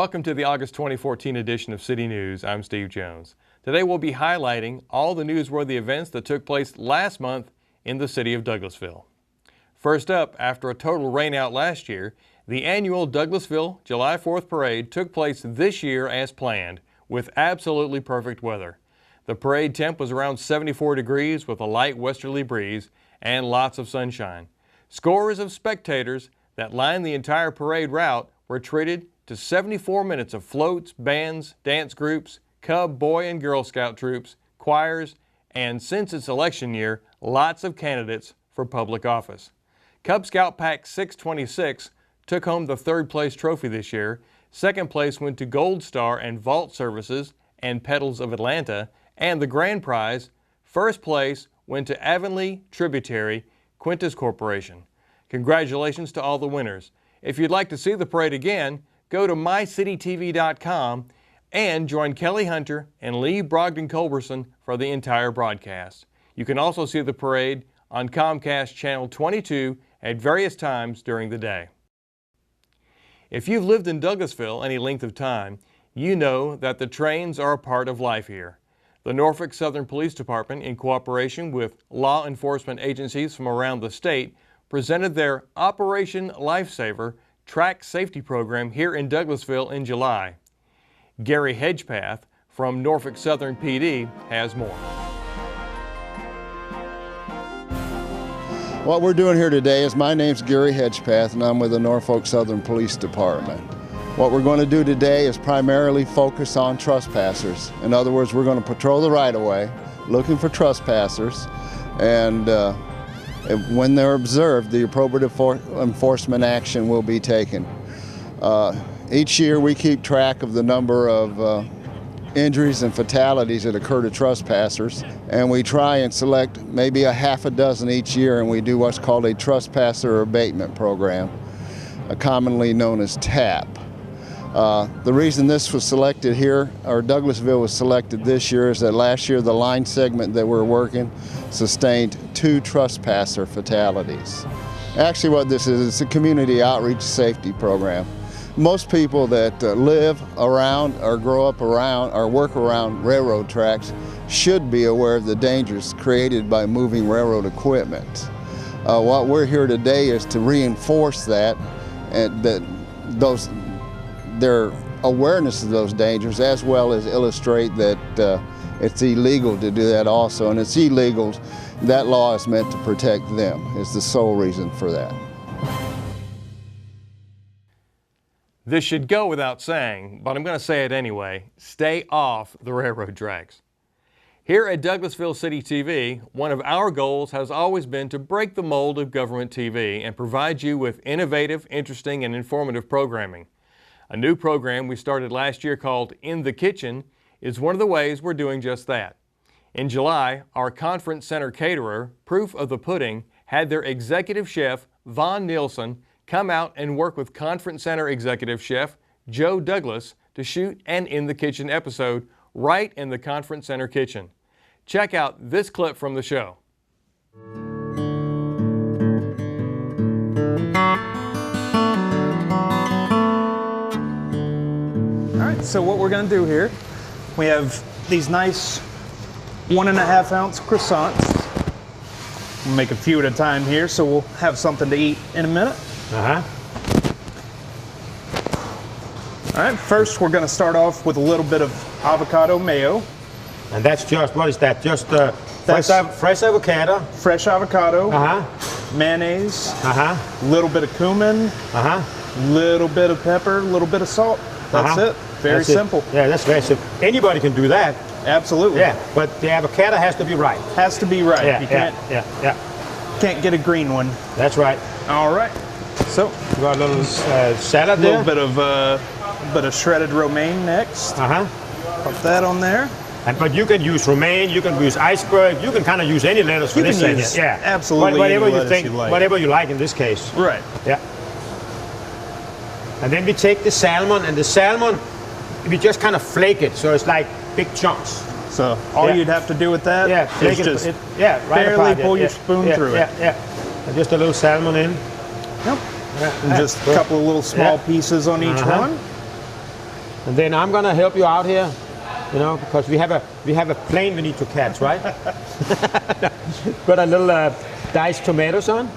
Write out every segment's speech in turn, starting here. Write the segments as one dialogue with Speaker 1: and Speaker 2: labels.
Speaker 1: Welcome to the August 2014 edition of City News. I'm Steve Jones. Today we'll be highlighting all the newsworthy events that took place last month in the city of Douglasville. First up, after a total rainout last year, the annual Douglasville July 4th parade took place this year as planned, with absolutely perfect weather. The parade temp was around 74 degrees with a light westerly breeze and lots of sunshine. Scores of spectators that lined the entire parade route were treated to 74 minutes of floats, bands, dance groups, Cub, Boy and Girl Scout troops, choirs, and since it's election year, lots of candidates for public office. Cub Scout Pack 626 took home the third place trophy this year. Second place went to Gold Star and Vault Services and Petals of Atlanta, and the grand prize, first place, went to Avonlea Tributary Quintus Corporation. Congratulations to all the winners. If you'd like to see the parade again, go to mycitytv.com and join Kelly Hunter and Lee Brogdon-Culberson for the entire broadcast. You can also see the parade on Comcast Channel 22 at various times during the day. If you've lived in Douglasville any length of time, you know that the trains are a part of life here. The Norfolk Southern Police Department, in cooperation with law enforcement agencies from around the state, presented their Operation Lifesaver track safety program here in Douglasville in July. Gary Hedgepath from Norfolk Southern PD has more.
Speaker 2: What we're doing here today is, my name's Gary Hedgepath and I'm with the Norfolk Southern Police Department. What we're going to do today is primarily focus on trespassers. In other words, we're going to patrol the right-of-way looking for trespassers, and when they're observed, the appropriate enforcement action will be taken. Each year we keep track of the number of injuries and fatalities that occur to trespassers, and we try and select maybe a half a dozen each year, and we do what's called a trespasser abatement program, commonly known as TAP. The reason this was selected here, or Douglasville was selected this year, is that last year the line segment that we're working sustained 2 trespasser fatalities. Actually what this is, it's a community outreach safety program. Most people that live around or grow up around or work around railroad tracks should be aware of the dangers created by moving railroad equipment. What we're here today is to reinforce that, and their awareness of those dangers, as well as illustrate that it's illegal to do that also, and it's illegal. That law is meant to protect them. It's the sole reason for that.
Speaker 1: This should go without saying, but I'm going to say it anyway. Stay off the railroad tracks. Here at Douglasville City TV, one of our goals has always been to break the mold of government TV and provide you with innovative, interesting, and informative programming. A new program we started last year called In the Kitchen is one of the ways we're doing just that. In July, our conference center caterer, Proof of the Pudding, had their executive chef, Von Nielsen, come out and work with conference center executive chef Joe Douglas to shoot an In the Kitchen episode right in the conference center kitchen. Check out this clip from the show.
Speaker 3: All right, so what we're going to do here, we have these nice 1.5 ounce croissants. We'll make a few at a time here, so we'll have something to eat in a minute. All right, first we're going to start off with a little bit of avocado mayo.
Speaker 4: And that's just, what is that? Just fresh avocado?
Speaker 3: Fresh avocado, mayonnaise, little bit of cumin, little bit of pepper, a little bit of salt. That's it. Very simple.
Speaker 4: Yeah, that's very simple. Anybody can do that.
Speaker 3: Absolutely.
Speaker 4: Yeah, but the avocado has to be right.
Speaker 3: Has to be right.
Speaker 4: Yeah,
Speaker 3: you can't get a green one.
Speaker 4: That's right.
Speaker 3: All right. So
Speaker 4: you got a little salad there.
Speaker 3: A little bit of shredded romaine next. Put that on there.
Speaker 4: But you can use romaine, you can use iceberg, you can kind of use any lettuce for this thing. Yeah,
Speaker 3: absolutely.
Speaker 4: Whatever you think, whatever you like in this case.
Speaker 3: Right.
Speaker 4: Yeah. And then we take the salmon, and the salmon, we just kind of flake it, so it's like big chunks.
Speaker 3: So all you'd have to do with that is just barely pull your spoon through it.
Speaker 4: And just a little salmon in.
Speaker 3: Yep. And just a couple of little small pieces on each one.
Speaker 4: And then I'm gonna help you out here, you know, because we have a plane we need to catch, right? Put a little diced tomatoes on,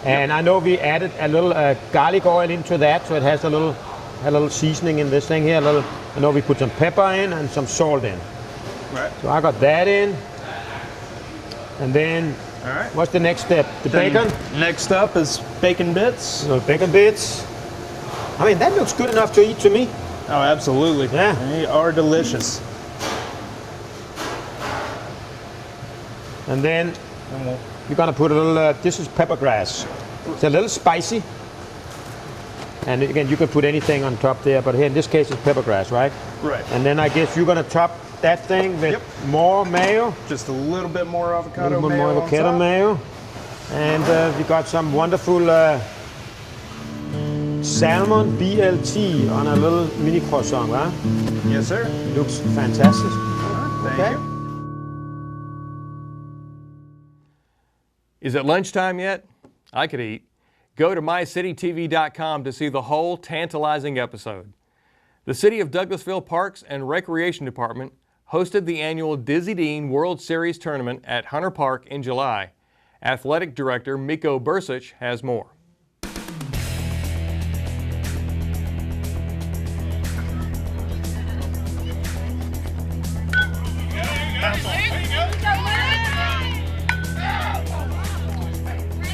Speaker 4: and I know we added a little garlic oil into that, so it has a little seasoning in this thing here. I know we put some pepper in and some salt in.
Speaker 3: Right.
Speaker 4: So I got that in, and then
Speaker 3: All right.
Speaker 4: what's the next step? The
Speaker 3: Then
Speaker 4: bacon.
Speaker 3: Next up is bacon bits.
Speaker 4: Bacon bits. I mean, that looks good enough to eat to me.
Speaker 3: Oh, absolutely.
Speaker 4: Yeah.
Speaker 3: They are delicious.
Speaker 4: And then
Speaker 3: And we'll,
Speaker 4: you're gonna put a little, this is pepper grass. It's a little spicy. And again, you can put anything on top there, but here in this case it's pepper grass, right?
Speaker 3: right.
Speaker 4: And then I guess you're gonna top that thing with more mayo.
Speaker 3: Just a little bit more
Speaker 4: A
Speaker 3: avocado
Speaker 4: little bit
Speaker 3: mayo
Speaker 4: more
Speaker 3: on
Speaker 4: avocado
Speaker 3: top.
Speaker 4: mayo. And we got some wonderful salmon BLT on a little mini croissant, huh?
Speaker 3: Yes, sir.
Speaker 4: Looks fantastic.
Speaker 3: Thank
Speaker 4: Okay.
Speaker 3: you.
Speaker 1: Is it lunchtime yet? I could eat. Go to mycitytv.com to see the whole tantalizing episode. The City of Douglasville Parks and Recreation Department hosted the annual Dizzy Dean World Series tournament at Hunter Park in July. Athletic Director Miko Bursich has more.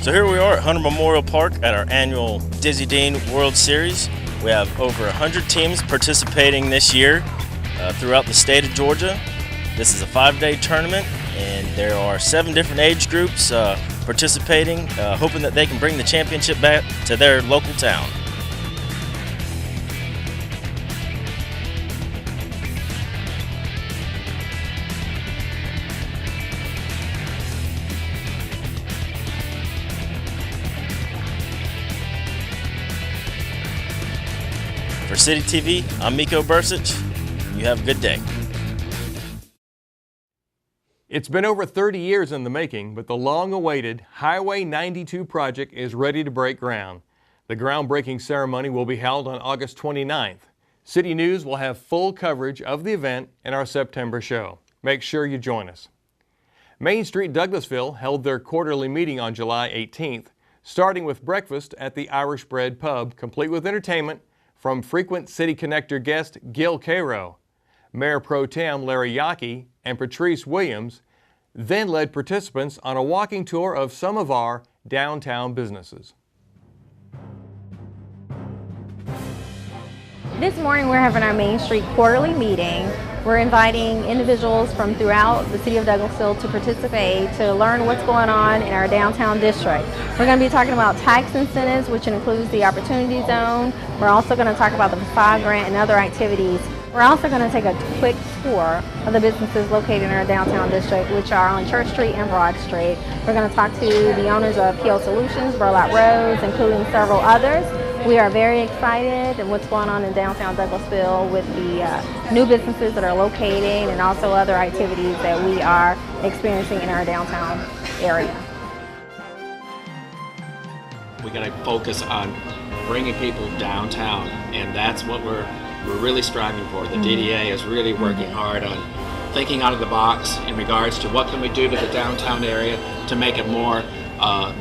Speaker 5: So here we are at Hunter Memorial Park at our annual Dizzy Dean World Series. We have over 100 teams participating this year throughout the state of Georgia. This is a 5-day tournament, and there are 7 different age groups participating, hoping that they can bring the championship back to their local town. For City TV, I'm Miko Bursich. You have a good day.
Speaker 1: It's been over 30 years in the making, but the long-awaited Highway 92 project is ready to break ground. The groundbreaking ceremony will be held on August 29th. City News will have full coverage of the event in our September show. Make sure you join us. Main Street Douglasville held their quarterly meeting on July 18th, starting with breakfast at the Irish Bread Pub, complete with entertainment from frequent City Connector guest Gil Cairo. Mayor Pro Tem Larry Yockey and Patrice Williams then led participants on a walking tour of some of our downtown businesses.
Speaker 6: This morning we're having our Main Street quarterly meeting. We're inviting individuals from throughout the city of Douglasville to participate to learn what's going on in our downtown district. We're going to be talking about tax incentives, which includes the Opportunity Zone. We're also going to talk about the facade grant and other activities. We're also going to take a quick tour of the businesses located in our downtown district, which are on Church Street and Broad Street. We're going to talk to the owners of PO Solutions, Burlap Rose, including several others. We are very excited and what's going on in downtown Douglasville with the new businesses that are locating and also other activities that we are experiencing in our downtown area.
Speaker 7: We got to focus on bringing people downtown, and that's what we're really striving for. The DDA is really working hard on thinking out of the box in regards to what can we do to the downtown area to make it more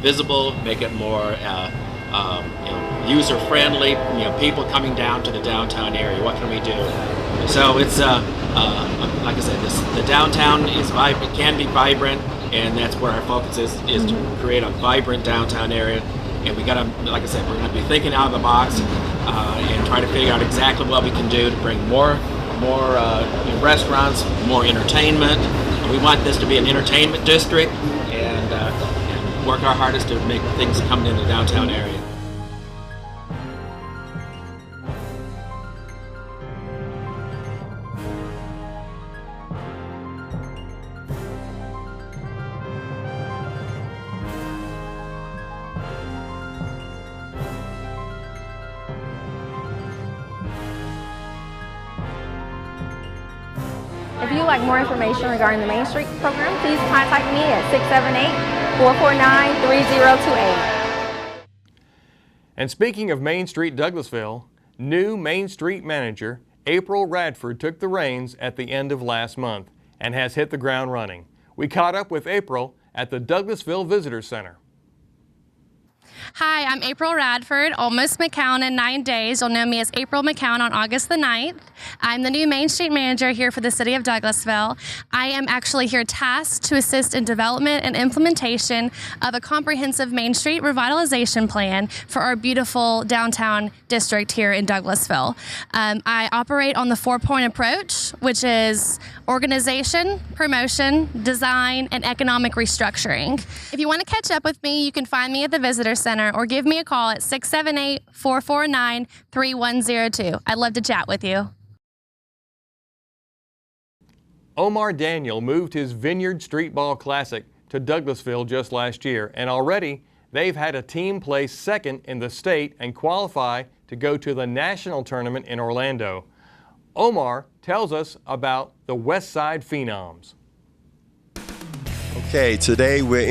Speaker 7: visible, make it more user-friendly. People coming down to the downtown area. What can we do? So it's like I said, the downtown is vibrant, can be vibrant, and that's where our focus is to create a vibrant downtown area. And we got to, like I said, we're going to be thinking out of the box and try to figure out exactly what we can do to bring more restaurants, more entertainment. We want this to be an entertainment district, and work our hardest to make things come in the downtown area.
Speaker 6: If you'd like more information regarding the Main Street program, please contact me at 678-449-3028.
Speaker 1: And speaking of Main Street Douglasville, new Main Street manager April Radford took the reins at the end of last month and has hit the ground running. We caught up with April at the Douglasville Visitor Center.
Speaker 8: Hi, I'm April Radford, almost McCown in 9 days. You'll know me as April McCown on August the 9th. I'm the new Main Street Manager here for the City of Douglasville. I am actually here tasked to assist in development and implementation of a comprehensive Main Street revitalization plan for our beautiful downtown district here in Douglasville. I operate on the 4-point approach, which is organization, promotion, design, and economic restructuring. If you want to catch up with me, you can find me at the Visitor Center or give me a call at 678-449-3102. I'd love to chat with you.
Speaker 1: Omar Daniel moved his Vineyard Street Ball Classic to Douglasville just last year, and already they've had a team place second in the state and qualify to go to the national tournament in Orlando. Omar tells us about the Westside Phenoms.
Speaker 9: Okay, today we're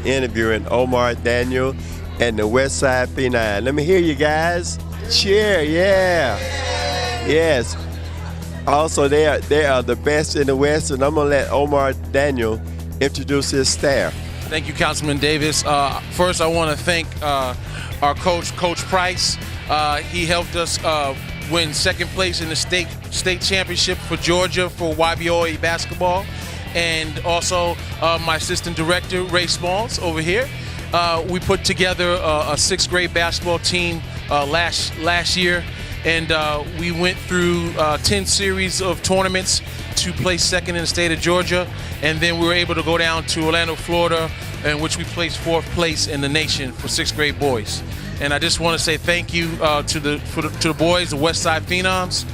Speaker 9: interviewing Omar Daniel and the Westside Phenoms. Let me hear you guys. Cheer, yeah. Yes. Also, they are the best in the West, and I'm going to let Omar Daniel introduce his staff.
Speaker 10: Thank you, Councilman Davis. First, I want to thank our coach, Coach Price. He helped us win second place in the state championship for Georgia for YBOA basketball. And also my assistant director, Ray Smalls, over here. We put together a 6th grade basketball team last year, and we went through 10 series of tournaments to place second in the state of Georgia, and then we were able to go down to Orlando, Florida, in which we placed 4th place in the nation for 6th grade boys. And I just want to say thank you to the boys, the Westside Phenoms.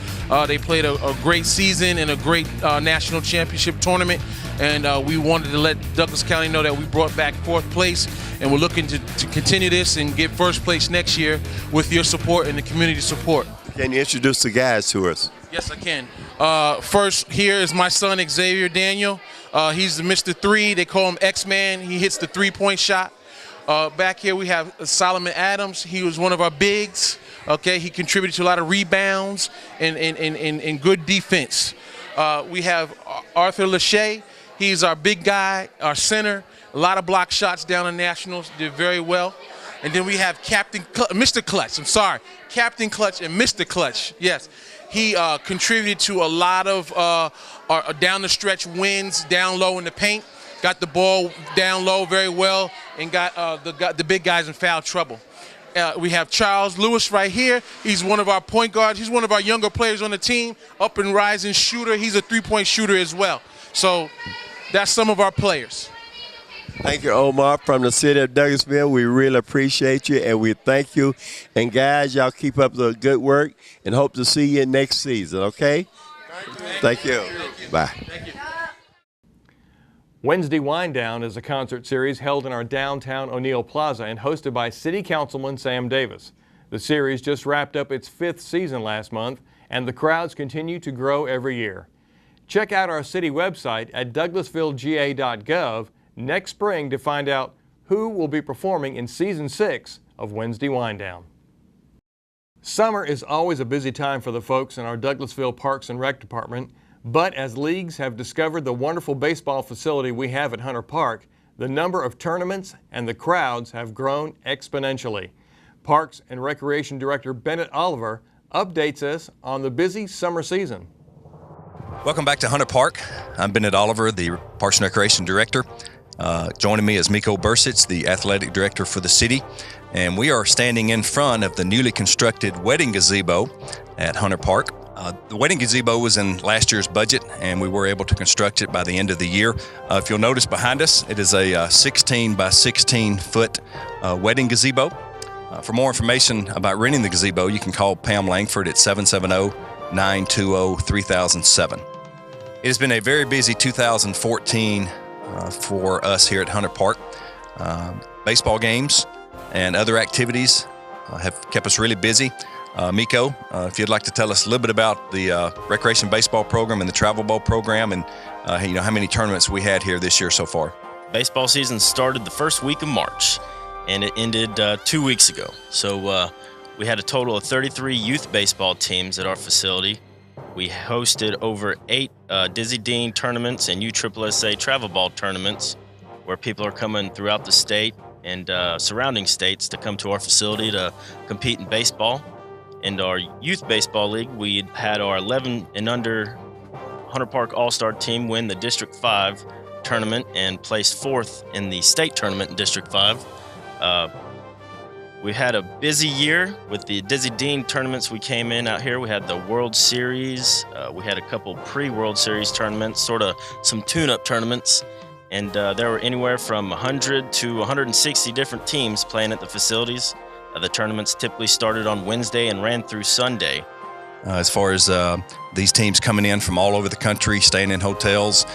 Speaker 10: They played a great season and a great national championship tournament, and we wanted to let Douglas County know that we brought back 4th place, and we're looking to continue this and get 1st place next year with your support and the community support.
Speaker 9: Can you introduce the guys to us?
Speaker 10: Yes, I can. First, here is my son, Xavier Daniel. He's the Mr. 3. They call him X-Man. He hits the 3-point shot. Back here we have Solomon Adams. He was one of our bigs. Okay, he contributed to a lot of rebounds and good defense. We have Arthur Lachey. He's our big guy, our center. A lot of block shots down in nationals. Did very well. And then we have Mr. Clutch. I'm sorry, Captain Clutch and Mr. Clutch. Yes, he contributed to a lot of our down the stretch wins down low in the paint. Got the ball down low very well and got the big guys in foul trouble. We have Charles Lewis right here. He's one of our point guards. He's one of our younger players on the team, up and rising shooter. He's a 3-point shooter as well. So that's some of our players.
Speaker 9: Thank you, Omar, from the city of Douglasville. We really appreciate you, and we thank you. And guys, y'all keep up the good work, and hope to see you next season, okay? Thank you. Bye.
Speaker 10: Thank you.
Speaker 1: Wednesday Wind Down is a concert series held in our downtown O'Neill Plaza and hosted by City Councilman Sam Davis. The series just wrapped up its 5th season last month, and the crowds continue to grow every year. Check out our city website at douglasvillega.gov next spring to find out who will be performing in Season 6 of Wednesday Wind Down. Summer is always a busy time for the folks in our Douglasville Parks and Rec Department, but as leagues have discovered the wonderful baseball facility we have at Hunter Park, the number of tournaments and the crowds have grown exponentially. Parks and Recreation Director Bennett Oliver updates us on the busy summer season.
Speaker 11: Welcome back to Hunter Park. I'm Bennett Oliver, the Parks and Recreation Director. Joining me is Miko Bursich, the Athletic Director for the city. And we are standing in front of the newly constructed wedding gazebo at Hunter Park. The wedding gazebo was in last year's budget, and we were able to construct it by the end of the year. If you'll notice behind us, it is a 16 by 16 foot wedding gazebo. For more information about renting the gazebo, you can call Pam Langford at 770-920-3007. It has been a very busy 2014 for us here at Hunter Park. Baseball games and other activities have kept us really busy. Miko, if you'd like to tell us a little bit about the recreation baseball program and the travel ball program, and how many tournaments we had here this year so far.
Speaker 5: Baseball season started the first week of March, and it ended 2 weeks ago. So we had a total of 33 youth baseball teams at our facility. We hosted over 8 Dizzy Dean tournaments and USSSA travel ball tournaments where people are coming throughout the state and surrounding states to come to our facility to compete in baseball. In our youth baseball league, we had our 11 and under Hunter Park All-Star team win the District 5 tournament and placed 4th in the state tournament in District 5. We had a busy year with the Dizzy Dean tournaments. We came in out here. We had the World Series. We had a couple pre-World Series tournaments, sort of some tune-up tournaments. And there were anywhere from 100 to 160 different teams playing at the facilities. The tournaments typically started on Wednesday and ran through Sunday.
Speaker 11: As far as these teams coming in from all over the country, staying in hotels,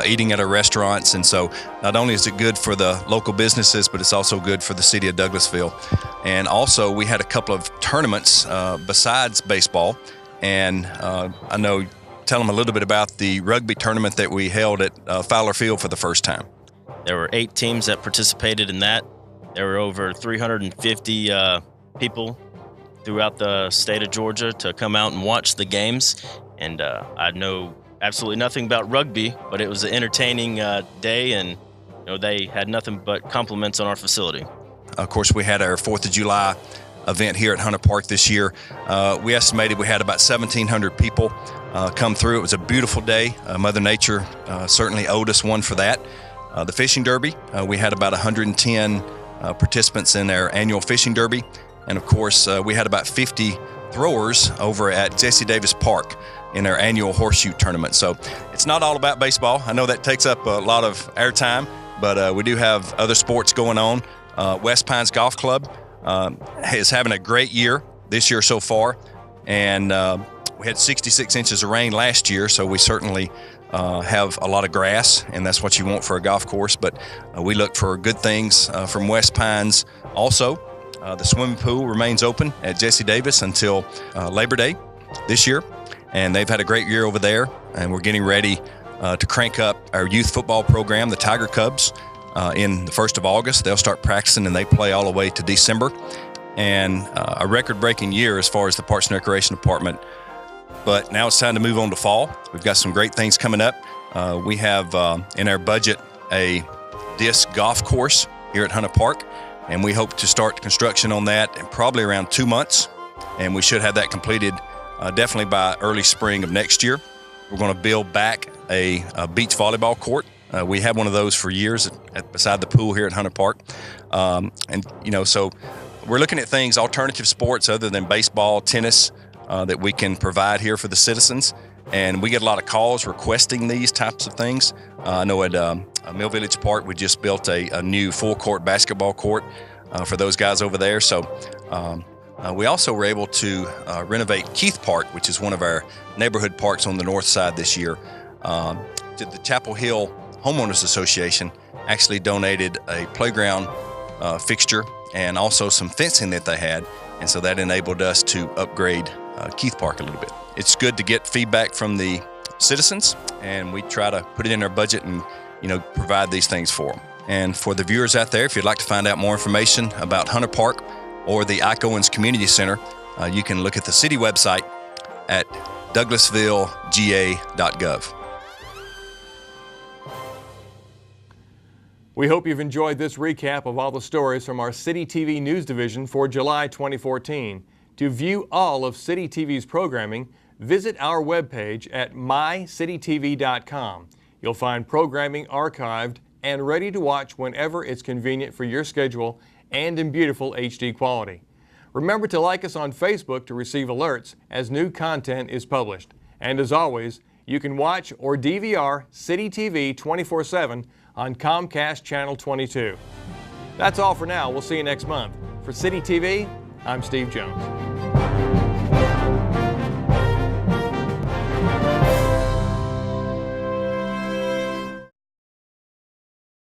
Speaker 11: eating at our restaurants. And so not only is it good for the local businesses, but it's also good for the city of Douglasville. And also we had a couple of tournaments besides baseball. And I know, tell them a little bit about the rugby tournament that we held at Fowler Field for the first time.
Speaker 5: There were 8 teams that participated in that. There were over 350 people throughout the state of Georgia to come out and watch the games. And I know absolutely nothing about rugby, but it was an entertaining day, and they had nothing but compliments on our facility.
Speaker 11: Of course, we had our 4th of July event here at Hunter Park this year. We estimated we had about 1,700 people come through. It was a beautiful day. Mother Nature certainly owed us one for that. The fishing derby, we had about 110 participants in our annual fishing derby. And of course, we had about 50 throwers over at Jesse Davis Park in our annual horseshoe tournament. So it's not all about baseball. I know that takes up a lot of our time, but we do have other sports going on. West Pines Golf Club is having a great year this year so far. And we had 66 inches of rain last year, so we certainly have a lot of grass, and that's what you want for a golf course. But we look for good things from West Pines also. The swimming pool remains open at Jesse Davis until Labor Day this year, and they've had a great year over there, and we're getting ready to crank up our youth football program, the Tiger Cubs, in the 1st of August. They'll start practicing, and they play all the way to December. And a record-breaking year as far as the Parks and Recreation Department. But now it's time to move on to fall. We've got some great things coming up. We have in our budget a disc golf course here at Hunter Park, and we hope to start construction on that in probably around 2 months, and we should have that completed definitely by early spring of next year. We're going to build back a beach volleyball court. We had one of those for years beside the pool here at Hunter Park, so we're looking at things, alternative sports other than baseball, tennis, that we can provide here for the citizens. And we get a lot of calls requesting these types of things. I know at Mill Village Park, we just built a new full-court basketball court for those guys over there. So we also were able to renovate Keith Park, which is one of our neighborhood parks on the north side this year. The Chapel Hill Homeowners Association actually donated a playground fixture and also some fencing that they had. And so that enabled us to upgrade Keith Park a little bit. It's good to get feedback from the citizens, and we try to put it in our budget and provide these things for them. And for the viewers out there, if you'd like to find out more information about Hunter Park or the Ike Owens Community Center, you can look at the city website at douglasvillega.gov.
Speaker 1: We hope you've enjoyed this recap of all the stories from our City TV News Division for July 2014. To view all of City TV's programming, visit our webpage at mycitytv.com. You'll find programming archived and ready to watch whenever it's convenient for your schedule and in beautiful HD quality. Remember to like us on Facebook to receive alerts as new content is published. And as always, you can watch or DVR City TV 24/7 on Comcast Channel 22. That's all for now. We'll see you next month. For City TV, I'm Steve Jones.